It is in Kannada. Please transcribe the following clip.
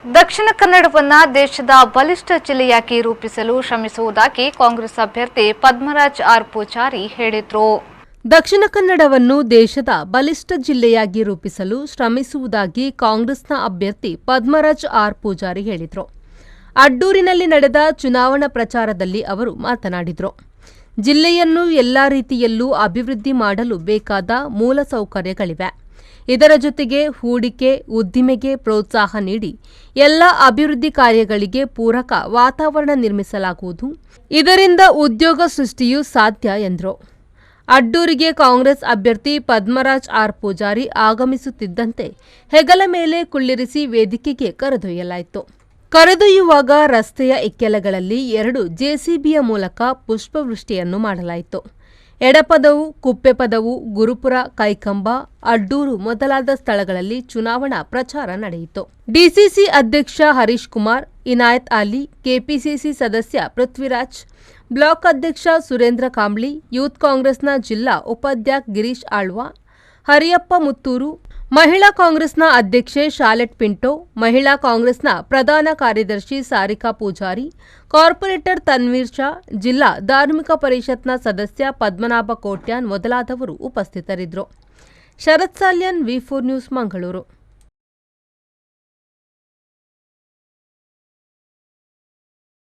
ದಕ್ಷಿಣ ಕನ್ನಡವನ್ನು ದೇಶದ ಬಲಿಷ್ಠ ಜಿಲ್ಲೆಯಾಗಿ ರೂಪಿಸಲು ಶ್ರಮಿಸುವುದಾಗಿ ಕಾಂಗ್ರೆಸ್ ಅಭ್ಯರ್ಥಿ ಪದ್ಮರಾಜ್ ಆರ್ ಪೂಜಾರಿ ಹೇಳಿದರು. ದಕ್ಷಿಣ ಕನ್ನಡವನ್ನು ದೇಶದ ಬಲಿಷ್ಠ ಜಿಲ್ಲೆಯಾಗಿ ರೂಪಿಸಲು ಶ್ರಮಿಸುವುದಾಗಿ ಕಾಂಗ್ರೆಸ್ನ ಅಭ್ಯರ್ಥಿ ಪದ್ಮರಾಜ್ ಆರ್ ಪೂಜಾರಿ ಹೇಳಿದರು. ಅಡ್ಡೂರಿನಲ್ಲಿ ನಡೆದ ಚುನಾವಣಾ ಪ್ರಚಾರದಲ್ಲಿ ಅವರು ಮಾತನಾಡಿದರು. ಜಿಲ್ಲೆಯನ್ನು ಎಲ್ಲಾ ರೀತಿಯಲ್ಲೂ ಅಭಿವೃದ್ಧಿ ಮಾಡಲು ಬೇಕಾದ ಮೂಲಸೌಕರ್ಯಗಳಿವೆ. ಇದರ ಜೊತೆಗೆ ಹೂಡಿಕೆ, ಉದ್ದಿಮೆಗೆ ಪ್ರೋತ್ಸಾಹ ನೀಡಿ ಎಲ್ಲ ಅಭಿವೃದ್ಧಿ ಕಾರ್ಯಗಳಿಗೆ ಪೂರಕ ವಾತಾವರಣ ನಿರ್ಮಿಸಲಾಗುವುದು. ಇದರಿಂದ ಉದ್ಯೋಗ ಸೃಷ್ಟಿಯೂ ಸಾಧ್ಯ ಎಂದರು. ಅಡ್ಡೂರಿಗೆ ಕಾಂಗ್ರೆಸ್ ಅಭ್ಯರ್ಥಿ ಪದ್ಮರಾಜ್ ಆರ್ ಪೂಜಾರಿ ಆಗಮಿಸುತ್ತಿದ್ದಂತೆ ಹೆಗಲ ಮೇಲೆ ಕುಳ್ಳಿರಿಸಿ ವೇದಿಕೆಗೆ ಕರೆದೊಯ್ಯಲಾಯಿತು. ಕರೆದೊಯ್ಯುವಾಗ ರಸ್ತೆಯ ಇಕ್ಕೆಲಗಳಲ್ಲಿ 2 ಜೆಸಿಬಿಯ ಮೂಲಕ ಪುಷ್ಪವೃಷ್ಟಿಯನ್ನು ಮಾಡಲಾಯಿತು. ಎಡಪದವು, ಕುಪ್ಪೆಪದವು, ಗುರುಪುರ, ಕೈಕಂಬ, ಅಡ್ಡೂರು ಮೊದಲಾದ ಸ್ಥಳಗಳಲ್ಲಿ ಚುನಾವಣಾ ಪ್ರಚಾರ ನಡೆಯಿತು. ಡಿಸಿಸಿ ಅಧ್ಯಕ್ಷ ಹರೀಶ್ ಕುಮಾರ್, ಇನಾಯತ್ ಅಲಿ, ಕೆಪಿಸಿಸಿ ಸದಸ್ಯ ಪೃಥ್ವಿರಾಜ್, ಬ್ಲಾಕ್ ಅಧ್ಯಕ್ಷ ಸುರೇಂದ್ರ ಕಾಂಬ್ಳಿ, ಯೂತ್ ಕಾಂಗ್ರೆಸ್ನ ಜಿಲ್ಲಾ ಉಪಾಧ್ಯಕ್ಷ ಗಿರೀಶ್ ಆಳ್ವ, ಹರಿಯಪ್ಪ ಮುತ್ತೂರು, ಮಹಿಳಾ ಕಾಂಗ್ರೆಸ್ನ ಅಧ್ಯಕ್ಷೆ ಶಾಲೆಟ್ ಪಿಂಟೋ, ಮಹಿಳಾ ಕಾಂಗ್ರೆಸ್ನ ಪ್ರಧಾನ ಕಾರ್ಯದರ್ಶಿ ಸಾರಿಕಾ ಪೂಜಾರಿ, ಕಾರ್ಪೊರೇಟರ್ ತನ್ವೀರ್ ಶಾ, ಜಿಲ್ಲಾ ಧಾರ್ಮಿಕ ಪರಿಷತ್ನ ಸದಸ್ಯ ಪದ್ಮನಾಭ ಕೋಟ್ಯಾನ್ ಮೊದಲಾದವರು ಉಪಸ್ಥಿತರಿದ್ದರು. ಶರತ್ ಸಾಲ್ಯನ್, ವಿ4 ನ್ಯೂಸ್, ಮಂಗಳೂರು.